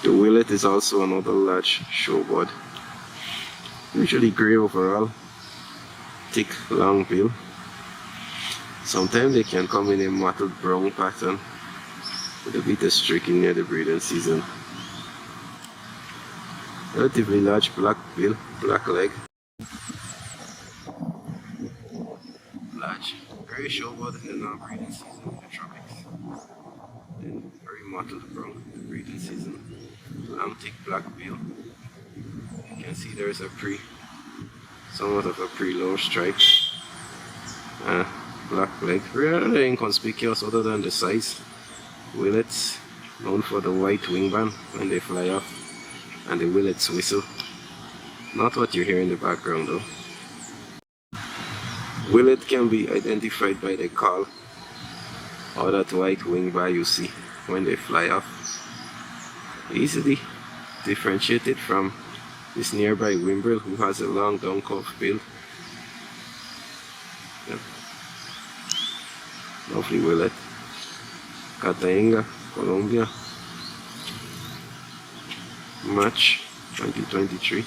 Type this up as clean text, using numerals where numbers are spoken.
The Willet is also another large shorebird, usually grey overall, thick long bill. Sometimes they can come in a mottled brown pattern with a bit of streaking near the breeding season. Relatively large black bill, black leg. Large grey shorebird in the non-breeding season in the tropics. Then very mottled brown in the breeding season. Long thick black bill. You can see there is a somewhat of a preload stripe. Black leg, really inconspicuous other than the size. Willets, known for the white wing band when they fly off, and the willet's whistle. Not what you hear in the background though. Willet can be identified by the call or that white wing bar you see when they fly off. Easily differentiated from this nearby whimbrel who has a long down curved bill. Yep. Lovely willet. Cartagena Colombia. Match 2023.